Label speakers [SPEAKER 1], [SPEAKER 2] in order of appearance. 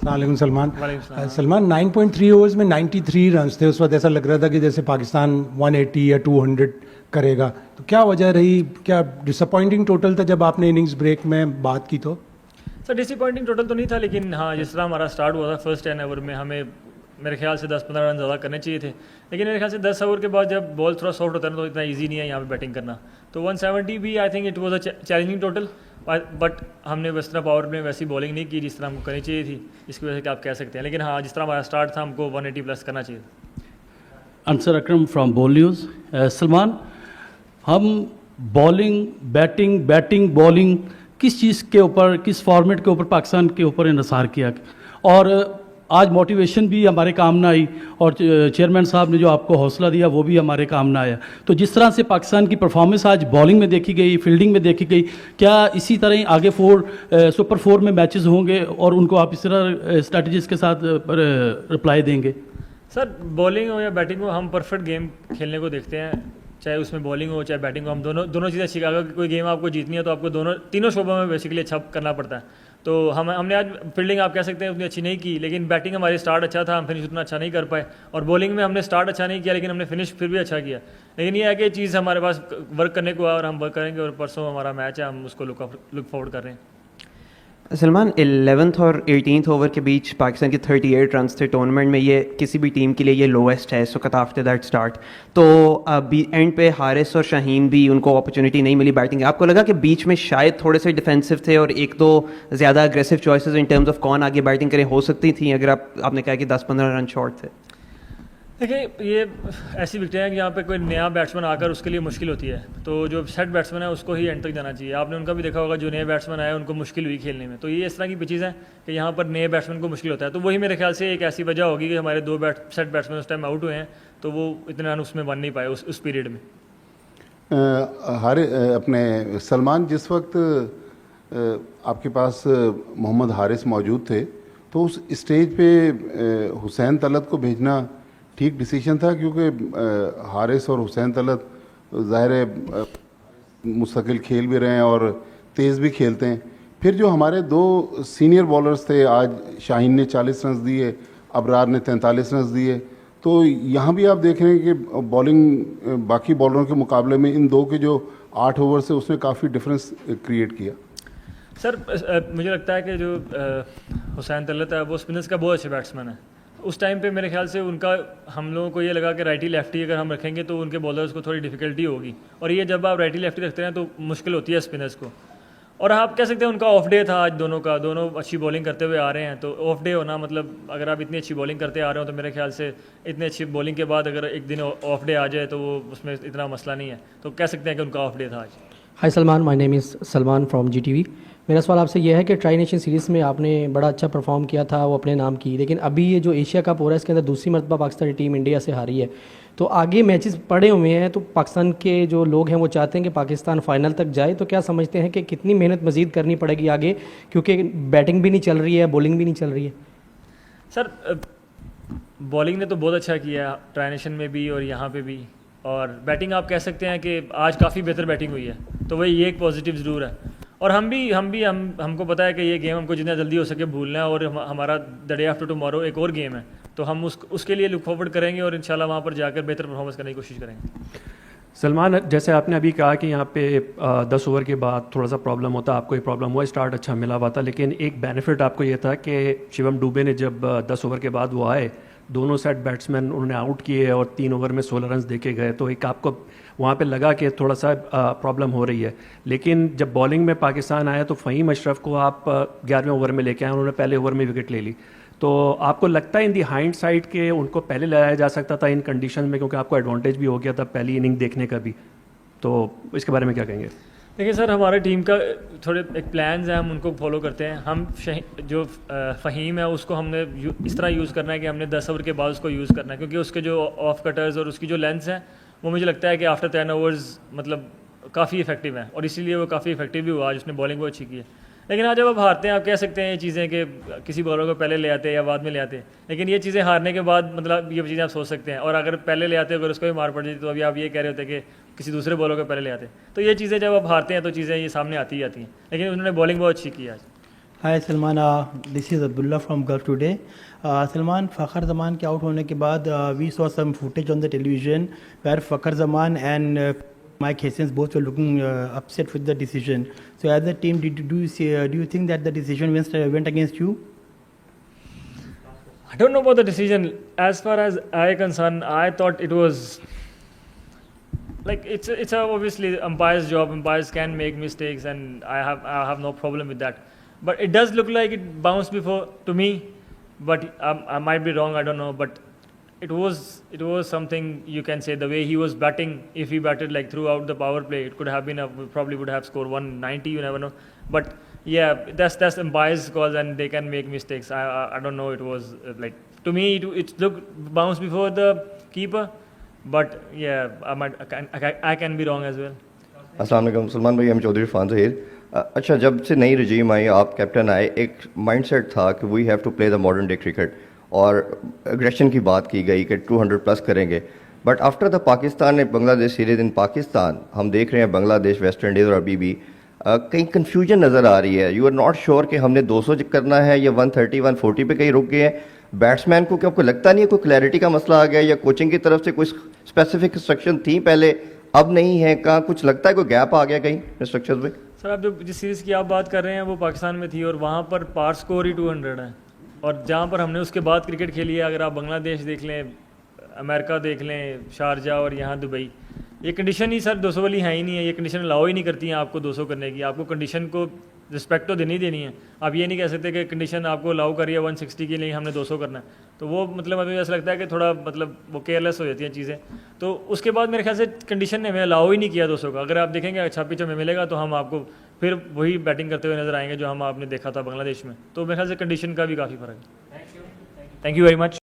[SPEAKER 1] वालेकुम सलमान। सलमान 9.3 ओवर्स में 93 रन्स थे, उस वक्त ऐसा लग रहा था कि जैसे पाकिस्तान 180 या 200 करेगा, तो क्या वजह रही? क्या डिसअपॉइंटिंग टोटल था जब आपने इनिंग्स ब्रेक में बात की? तो
[SPEAKER 2] सर डिसअपॉइंटिंग टोटल तो नहीं था, लेकिन हाँ जिस तरह हमारा स्टार्ट हुआ था फर्स्ट 10 ओवर में हमें मेरे ख्याल से 10-15 रन ज़्यादा करने चाहिए थे, लेकिन मेरे ख्याल से 10 ओवर के बाद जब बॉल थोड़ा सॉफ्ट होता है ना तो इतना इजी नहीं है यहाँ पे बैटिंग करना। तो 170 भी I think it was a challenging total, but हमने उस तरह पावर में वैसी बॉलिंग नहीं की जिस तरह हमको करनी चाहिए थी, इसकी वजह से आप कह सकते हैं। लेकिन हाँ जिस तरह हमारा स्टार्ट था हमको 180 प्लस करना चाहिए।
[SPEAKER 3] अंसर अकरम फ्रॉम बोल न्यूज़। सलमान, हम बॉलिंग बैटिंग बॉलिंग किस चीज़ के ऊपर, किस फॉर्मेट के ऊपर पाकिस्तान के ऊपर इन्हिसार किया, और आज मोटिवेशन भी हमारे काम ना आई, और चेयरमैन साहब ने जो आपको हौसला दिया वो भी हमारे काम ना आया। तो जिस तरह से पाकिस्तान की परफॉर्मेंस आज बॉलिंग में देखी गई, फील्डिंग में देखी गई, क्या इसी तरह ही आगे सुपर 4 में मैचेस होंगे और उनको आप इस तरह स्ट्रैटेजीज के साथ रिप्लाई देंगे?
[SPEAKER 2] सर बॉलिंग हो या बैटिंग हो, हम परफेक्ट गेम खेलने को देखते हैं, चाहे उसमें बॉलिंग हो चाहे बैटिंग हो, हम दोनों चीज़ें अच्छी। अगर कोई गेम आपको जीतनी है तो आपको तीनों शोबों में बेसिकली अच्छा करना पड़ता है। तो हमने आज फील्डिंग आप कह सकते हैं उतनी अच्छी नहीं की, लेकिन बैटिंग हमारी स्टार्ट अच्छा था, हम फिनिश उतना अच्छा नहीं कर पाए, और बॉलिंग में हमने स्टार्ट अच्छा नहीं किया लेकिन हमने फिनिश फिर भी अच्छा किया। लेकिन ये है कि चीज़ हमारे पास वर्क करने को है और हम वर्क करेंगे, और परसों हमारा मैच है, हम उसको लुक फॉरवर्ड कर रहे हैं।
[SPEAKER 4] सलमान, 11th और 18th ओवर के बीच पाकिस्तान के 38 रन्स थे टूर्नामेंट में, ये किसी भी टीम के लिए ये लोएस्ट है इस वक्त आफ्टर दैट स्टार्ट। तो अभी एंड पे हारिस और शाहीन भी उनको अपॉर्चुनिटी नहीं मिली बैटिंग। आपको लगा कि बीच में शायद थोड़े से डिफेंसिव थे और एक दो ज़्यादा aggressive choices in terms of कौन आगे बैटिंग करे हो सकती थी अगर आपने कहा कि 10-15 रन शॉर्ट थे?
[SPEAKER 2] देखिए ये ऐसी विकेटें हैं कि यहाँ पे कोई नया बैट्समैन आकर उसके लिए मुश्किल होती है, तो जो सेट बैट्समैन है उसको ही एंड तक जाना चाहिए। आपने उनका भी देखा होगा, जो नए बैट्समैन आए उनको मुश्किल हुई खेलने में। तो ये इस तरह की पिचेज़ हैं कि यहाँ पर नए बैट्समैन को मुश्किल होता है। तो वही मेरे ख्याल से एक ऐसी वजह होगी कि हमारे 2 सेट बैट्समैन उस टाइम आउट हुए हैं, तो वो इतने रन उसमें बन नहीं पाए उस पीरियड में।
[SPEAKER 5] अपने सलमान, जिस वक्त आपके पास मोहम्मद हारिस मौजूद थे तो उस स्टेज पे हुसैन तलत को भेजना ठीक डिसीजन था, क्योंकि हारिस और हुसैन तलत ज़ाहिर है मुस्तकिल खेल भी रहे हैं और तेज़ भी खेलते हैं। फिर जो हमारे 2 सीनियर बॉलर्स थे, आज शाहीन ने 40 रन दिए, अबरार ने 43 रन दिए, तो यहाँ भी आप देख रहे हैं कि बॉलिंग बाकी बॉलरों के मुकाबले में इन 2 के जो 8 ओवर से उसने काफ़ी डिफरेंस क्रिएट किया।
[SPEAKER 2] सर मुझे लगता है कि जो हुसैन तलत है वो स्पिनर्स का बहुत अच्छा बैट्समैन है। उस टाइम पे मेरे ख्याल से उनका, हम लोगों को ये लगा कि राइटी लेफ्टी अगर हम रखेंगे तो उनके बॉलर्स को थोड़ी डिफिकल्टी होगी, और ये जब आप राइटी लेफ्टी रखते हैं तो मुश्किल होती है स्पिनर्स को। और आप कह सकते हैं उनका ऑफ डे था आज दोनों का, दोनों अच्छी बॉलिंग करते हुए आ रहे हैं। तो ऑफ डे होना मतलब अगर आप इतनी अच्छी बॉलिंग करते आ रहे हो तो मेरे ख्याल से इतनी अच्छी बॉलिंग के बाद अगर एक दिन ऑफ डे आ जाए तो वो उसमें इतना मसला नहीं है, तो कह सकते हैं कि उनका ऑफ डे था आज।
[SPEAKER 6] Hi Salman, my name is Salman from GTV। मेरा सवाल आपसे यह है कि ट्राई नेशन सीरीज़ में आपने बड़ा अच्छा परफॉर्म किया था, वो अपने नाम की, लेकिन अभी ये जो एशिया कप हो रहा है इसके अंदर दूसरी मरतबा पाकिस्तानी टीम इंडिया से हारी है। तो आगे मैचेस पड़े हुए हैं, तो पाकिस्तान के जो लोग हैं वो चाहते हैं कि पाकिस्तान फाइनल तक जाए। तो क्या समझते हैं कि कितनी मेहनत मज़ीद करनी पड़ेगी आगे, क्योंकि बैटिंग भी नहीं चल रही है, बॉलिंग भी नहीं चल रही है?
[SPEAKER 2] सर बॉलिंग ने तो बहुत अच्छा किया ट्राई नेशन में भी और यहाँ पे भी, और बैटिंग आप कह सकते हैं कि आज काफ़ी बेहतर बैटिंग हुई है, तो वही ये एक पॉजिटिव ज़रूर है। और हमको पता है कि ये गेम हमको जितना जल्दी हो सके भूलना है, और हमारा द डे आफ्टर टुमारो एक और गेम है, तो हम उसके लिए लुक फॉरवर्ड करेंगे और इंशाल्लाह वहाँ पर जाकर बेहतर परफॉर्मेंस करने की कोशिश करेंगे।
[SPEAKER 7] सलमान, जैसे आपने अभी कहा कि यहाँ पे 10 ओवर के बाद थोड़ा सा प्रॉब्लम होता, आपको एक प्रॉब्लम हुआ, स्टार्ट अच्छा मिला हुआ था, लेकिन एक बेनिफिट आपको ये था कि शिवम डुबे ने जब 10 ओवर के बाद वो आए, दोनों सेट बैट्समैन उन्होंने आउट किए और 3 ओवर में 16 रन देके गए, तो एक आपको वहाँ पे लगा कि थोड़ा सा प्रॉब्लम हो रही है। लेकिन जब बॉलिंग में पाकिस्तान आया तो फ़हीम अशरफ को आप 11वें ओवर में लेके आए, उन्होंने पहले ओवर में विकेट ले ली। तो आपको लगता है इन दी हाइंड साइड के उनको पहले लाया जा सकता था इन कंडीशन में, क्योंकि आपको एडवांटेज भी हो गया था पहली इनिंग देखने का भी, तो इसके बारे में क्या कहेंगे?
[SPEAKER 2] देखिए सर, हमारे टीम का थोड़े एक प्लान्स हैं, हम उनको फॉलो करते हैं। हम जो फ़हीम है उसको हमने इस तरह यूज़ करना है कि हमने 10 ओवर के बाद उसको यूज़ करना है, क्योंकि उसके जो ऑफ कटर्स और उसकी जो लेंथ्स हैं वो मुझे लगता है कि आफ्टर 10 ओवर्स मतलब काफ़ी इफेक्टिव हैं, और इसीलिए वो काफ़ी इफेक्टिव भी हुआ। आज उसने बॉलिंग बहुत अच्छी की है, लेकिन आज जब आप हारते हैं आप कह सकते हैं ये चीज़ें कि किसी बॉलर को पहले ले आते हैं या बाद में ले आते हैं, लेकिन ये चीज़ें हारने के बाद मतलब ये चीज़ें आप सोच सकते हैं, और अगर पहले ले आते अगर उसको भी मार पड़ जाती तो अभी आप ये कह रहे होते कि किसी दूसरे बॉलर को पहले ले आते। तो ये चीज़ें जब आप हारते हैं तो चीज़ें ये सामने आती ही आती हैं, लेकिन उन्होंने बॉलिंग बहुत अच्छी की आज।
[SPEAKER 8] Hi Salman, this is Abdullah from Gulf Today. Salman, Fakhar Zaman के out होने के बाद we saw some footage on the television where Fakhar Zaman and Mike Hastings both were looking upset with the decision. So as a team, do you think that the decision went against you?
[SPEAKER 2] I don't know about the decision. As far as I concerned, I thought it was like it's obviously umpire's job. Umpires can make mistakes, and I have no problem with that. But it does look like it bounced before to me, but I might be wrong. I don't know, but it was something you can say. The way he was batting, if he batted like throughout the power play, it could have been probably would have scored 190. You never know. But yeah, that's umpire's calls, and they can make mistakes. I don't know. It was like to me it looked bounced before the keeper, but yeah, I can be wrong as well.
[SPEAKER 9] अस्सलाम वालेकुम सलमान भाई, हम चौधरी फान ज़हीर। अच्छा, जब से नई रजीम आई, आप कैप्टन आए, एक माइंडसेट था कि we have to play the modern day cricket और एग्रेशन की बात की गई कि 200 प्लस करेंगे। बट आफ्टर द पाकिस्तान ने बांग्लादेश सीरीज इन पाकिस्तान, हम देख रहे हैं बांग्लादेश, वेस्ट इंडीज़ और अभी भी कहीं कन्फ्यूजन नज़र आ रही है। यू आर नॉट श्योर कि हमने 200 करना है या 130 140 पे कहीं रुक गए हैं। बैट्समैन को क्या आपको लगता नहीं है कोई क्लैरिटी का मसला आ गया, या कोचिंग की तरफ से कोई स्पेसिफिक इंस्ट्रक्शन थी पहले, अब नहीं है? कहाँ कुछ लगता है कोई गैप आ गया कहीं इंस्ट्रक्शंस में?
[SPEAKER 2] सर, आप जो जिस सीरीज़ की आप बात कर रहे हैं वो पाकिस्तान में थी, और वहाँ पर पार स्कोर ही 200 है, और जहाँ पर हमने उसके बाद क्रिकेट खेली है, अगर आप बांग्लादेश देख लें, अमेरिका देख लें, शारजा और यहाँ दुबई, ये कंडीशन ही सर 200 वाली है ही नहीं है। ये कंडीशन अलाउ ही नहीं करती हैं आपको 200 करने की। आपको कंडीशन को रिस्पेक्ट तो देनी देनी है। आप ये नहीं कह सकते कि कंडीशन आपको अलाउ करिए 160 के लिए हमने 200 करना है, तो वो मतलब अभी ऐसा लगता है कि थोड़ा मतलब वो केयरलेस हो जाती हैं चीज़ें। तो उसके बाद मेरे ख्याल से कंडीशन ने हमें अलाउ ही नहीं किया 200 का। अगर आप देखेंगे अच्छा पिच हमें मिलेगा तो हम आपको फिर वही बैटिंग करते हुए नजर आएंगे जो हम आपने देखा था बांग्लादेश में। तो मेरे ख्याल से कंडीशन का भी काफ़ी फ़र्क है। Thank you very much.